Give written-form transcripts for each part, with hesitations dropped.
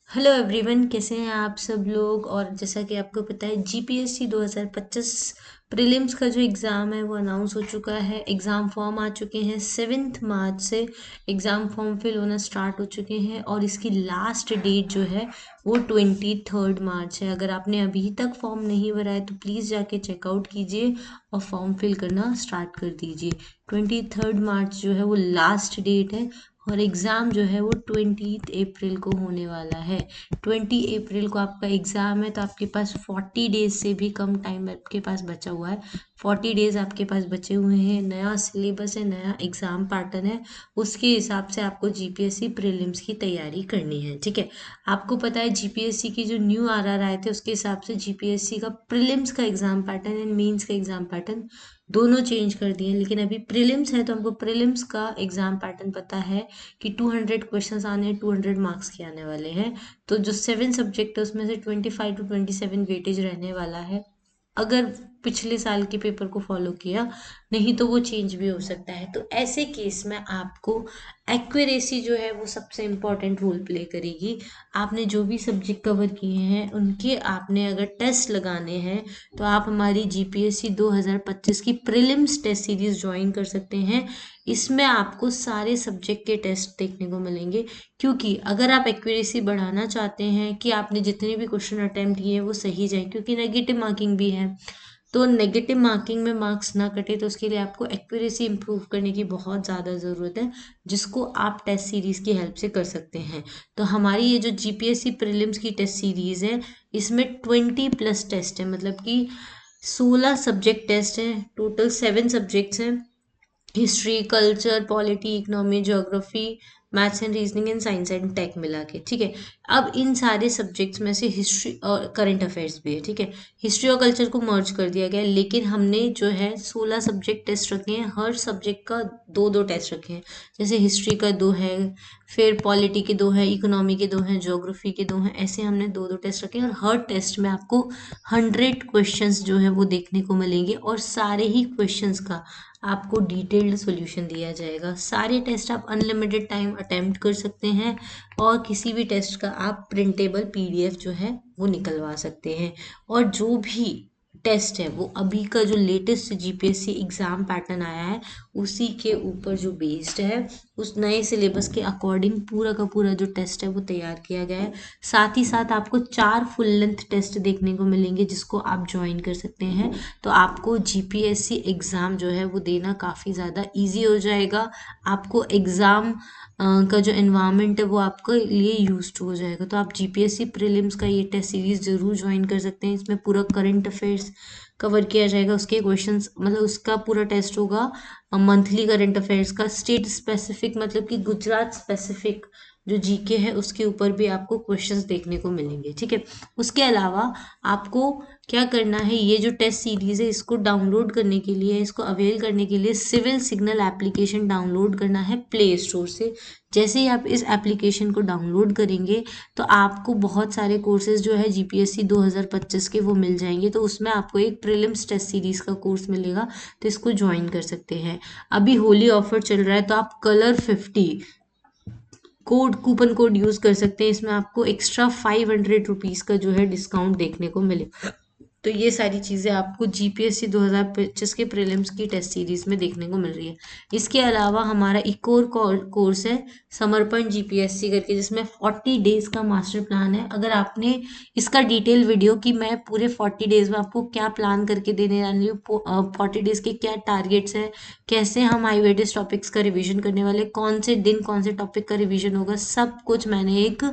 Hello everyone, कैसे हैं आप सब लोग। और जैसा कि आपको पता है जीपीएससी 2025 प्रीलिम्स का जो एग्ज़ाम है वो अनाउंस हो चुका है। एग्ज़ाम फॉर्म आ चुके हैं। 7 मार्च से एग्ज़ाम फॉर्म फिल होना स्टार्ट हो चुके हैं और इसकी लास्ट डेट जो है वो 23 मार्च है। अगर आपने अभी तक फॉर्म नहीं भरा है तो प्लीज़ जाके चेकआउट कीजिए और फॉर्म फिल करना स्टार्ट कर दीजिए। 23 मार्च जो है वो लास्ट डेट है और एग्ज़ाम जो है वो 20 अप्रैल को होने वाला है। 20 अप्रैल को आपका एग्ज़ाम है तो आपके पास 40 डेज से भी कम टाइम आपके पास बचा हुआ है। 40 डेज आपके पास बचे हुए हैं। नया सिलेबस है, नया एग्ज़ाम पैटर्न है, उसके हिसाब से आपको जीपीएससी प्रीलिम्स की तैयारी करनी है। ठीक है, आपको पता है जीपीएससी की जो न्यू आरआर आए थे उसके हिसाब से जीपीएससी का प्रीलिम्स का एग्ज़ाम पैटर्न एंड मेंस का एग्ज़ाम पैटर्न दोनों चेंज कर दिए हैं। लेकिन अभी प्रीलिम्स है तो हमको प्रीलिम्स का एग्ज़ाम पैटर्न पता है कि 200 क्वेश्चंस आने हैं, 200 मार्क्स के आने वाले हैं। तो जो 7 सब्जेक्ट है उसमें से 25 to 27 वेटेज रहने वाला है। अगर पिछले साल के पेपर को फॉलो किया, नहीं तो वो चेंज भी हो सकता है। तो ऐसे केस में आपको एक्यूरेसी जो है वो सबसे इम्पोर्टेंट रोल प्ले करेगी। आपने जो भी सब्जेक्ट कवर किए हैं उनके आपने अगर टेस्ट लगाने हैं तो आप हमारी जीपीएससी 2025 की प्रीलिम्स टेस्ट सीरीज ज्वाइन कर सकते हैं। इसमें आपको सारे सब्जेक्ट के टेस्ट देखने को मिलेंगे, क्योंकि अगर आप एक्यूरेसी बढ़ाना चाहते हैं कि आपने जितने भी क्वेश्चन अटेम्प्ट किए हैं वो सही जाए, क्योंकि नेगेटिव मार्किंग भी है, तो नेगेटिव मार्किंग में मार्क्स ना कटे, तो उसके लिए आपको एक्यूरेसी इंप्रूव करने की बहुत ज़्यादा ज़रूरत है, जिसको आप टेस्ट सीरीज़ की हेल्प से कर सकते हैं। तो हमारी ये जो जीपीएससी प्रीलिम्स की टेस्ट सीरीज़ है इसमें 20+ टेस्ट है, मतलब कि 16 सब्जेक्ट टेस्ट हैं। टोटल 7 सब्जेक्ट्स हैं। History, culture, polity, economy, geography, maths and reasoning and science and tech मिला के। ठीक है, अब इन सारे सब्जेक्ट्स में से हिस्ट्री और करंट अफेयर्स भी है। ठीक है, हिस्ट्री और कल्चर को मर्ज कर दिया गया है, लेकिन हमने जो है 16 सब्जेक्ट टेस्ट रखे हैं। हर सब्जेक्ट का दो दो टेस्ट रखे हैं। जैसे हिस्ट्री का 2 है, फिर पॉलिटी के 2 है, इकोनॉमी के 2 हैं, ज्योग्राफी के 2 हैं। ऐसे हमने दो दो टेस्ट रखे हैं और हर टेस्ट में आपको 100 क्वेश्चंस जो है वो देखने को मिलेंगे और सारे ही क्वेश्चंस का आपको डिटेल्ड सॉल्यूशन दिया जाएगा। सारे टेस्ट आप अनलिमिटेड टाइम अटेम्प्ट कर सकते हैं और किसी भी टेस्ट का आप प्रिंटेबल पीडीएफ जो है वो निकलवा सकते हैं। और जो भी टेस्ट है वो अभी का जो लेटेस्ट जीपीएससी एग्ज़ाम पैटर्न आया है उसी के ऊपर जो बेस्ड है, उस नए सिलेबस के अकॉर्डिंग पूरा का पूरा जो टेस्ट है वो तैयार किया गया है। साथ ही साथ आपको 4 फुल लेंथ टेस्ट देखने को मिलेंगे जिसको आप ज्वाइन कर सकते हैं। तो आपको जीपीएससी एग्ज़ाम जो है वो देना काफ़ी ज़्यादा इजी हो जाएगा। आपको एग्ज़ाम का जो एनवायरनमेंट है वो आपके लिए यूज टू हो जाएगा। तो आप जीपीएससी प्रीलिम्स का ये टेस्ट सीरीज ज़रूर ज्वाइन कर सकते हैं। इसमें पूरा करंट अफेयर्स कवर किया जाएगा, उसके क्वेश्चंस, मतलब उसका पूरा टेस्ट होगा मंथली करंट अफेयर्स का। स्टेट स्पेसिफिक, मतलब कि गुजरात स्पेसिफिक जो जीके है उसके ऊपर भी आपको क्वेश्चंस देखने को मिलेंगे। ठीक है, उसके अलावा आपको क्या करना है, ये जो टेस्ट सीरीज है इसको डाउनलोड करने के लिए, इसको अवेल करने के लिए सिविल सिग्नल एप्लीकेशन डाउनलोड करना है प्ले स्टोर से। जैसे ही आप इस एप्लीकेशन को डाउनलोड करेंगे तो आपको बहुत सारे कोर्सेज जो है जीपीएससी 2025 के वो मिल जाएंगे। तो उसमें आपको एक प्रीलिम्स टेस्ट सीरीज का कोर्स मिलेगा, तो इसको ज्वाइन कर सकते हैं। अभी होली ऑफर चल रहा है तो आप कलर 50 कूपन कोड यूज कर सकते हैं। इसमें आपको एक्स्ट्रा 500 रुपीज़ का जो है डिस्काउंट देखने को मिले। तो ये सारी चीज़ें आपको जीपीएससी 2025 के प्रीलिम्स की टेस्ट सीरीज में देखने को मिल रही है। इसके अलावा हमारा एक और कोर्स है समर्पण जीपीएससी करके, जिसमें 40 डेज का मास्टर प्लान है। अगर आपने इसका डिटेल वीडियो कि मैं पूरे 40 डेज में आपको क्या प्लान करके देने वाली हूँ, 40 डेज के क्या टारगेट्स हैं, कैसे हम हाई वेटेज टॉपिक्स का रिवीजन करने वाले, कौन से दिन कौन से टॉपिक का रिवीजन होगा, सब कुछ मैंने एक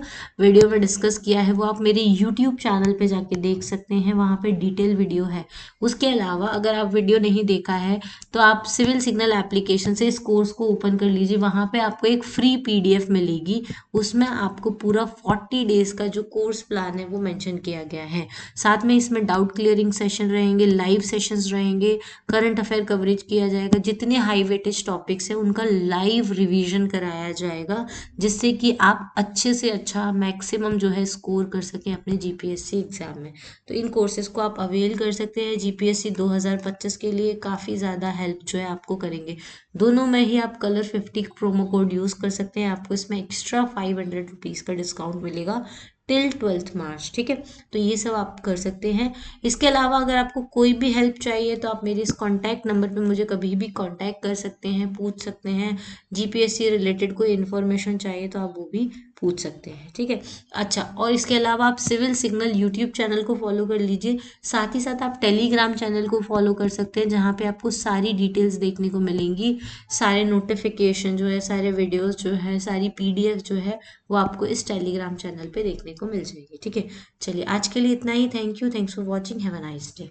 वीडियो में डिस्कस किया है। वो आप मेरे यूट्यूब चैनल पे जाके देख सकते हैं, वहाँ पे डिटेल वीडियो है। उसके अलावा अगर आप वीडियो नहीं देखा है तो आप सिविल सिग्नल एप्लीकेशन से इस कोर्स को ओपन कर लीजिए। वहाँ पे आपको एक फ्री पीडीएफ मिलेगी, उसमें आपको पूरा 40 डेज का जो कोर्स प्लान है वो मेंशन किया गया है। साथ में इसमें डाउट क्लियरिंग सेशन रहेंगे, लाइव सेशंस रहेंगे, करंट अफेयर कवरेज किया जाएगा, जितने हाई वेटेज टॉपिक्स हैं उनका लाइव रिवीजन कराया जाएगा, जिससे कि आप अच्छे से अच्छा मैक्सिमम जो है स्कोर कर सकें अपने जीपीएससी एग्जाम में। तो इन कोर्सेज को आप अवेल कर सकते हैं। जीपीएससी 2025 के लिए काफ़ी ज़्यादा हेल्प जो है आपको करेंगे। दोनों में ही आप कलर 50 प्रोमो कोड यूज़ कर सकते हैं, आपको इसमें एक्स्ट्रा 500 रुपीज़ का डिस्काउंट मिलेगा टिल 12th मार्च, ठीक है। तो ये सब आप कर सकते हैं। इसके अलावा अगर आपको कोई भी हेल्प चाहिए तो आप मेरे इस कॉन्टैक्ट नंबर पे मुझे कभी भी कॉन्टैक्ट कर सकते हैं, पूछ सकते हैं। जीपीएससी रिलेटेड कोई इन्फॉर्मेशन चाहिए तो आप वो भी पूछ सकते हैं, ठीक है। अच्छा, और इसके अलावा आप सिविल सिग्नल यूट्यूब चैनल को फॉलो कर लीजिए। साथ ही साथ आप टेलीग्राम चैनल को फॉलो कर सकते हैं, जहाँ पे आपको सारी डिटेल्स देखने को मिलेंगी। सारे नोटिफिकेशन जो है, सारे वीडियोस जो है, सारी पीडीएफ जो है, वो आपको इस टेलीग्राम चैनल पे देखने को मिल जाएगी, ठीक है। चलिए आज के लिए इतना ही। Thank you, thanks for watching, have a nice day.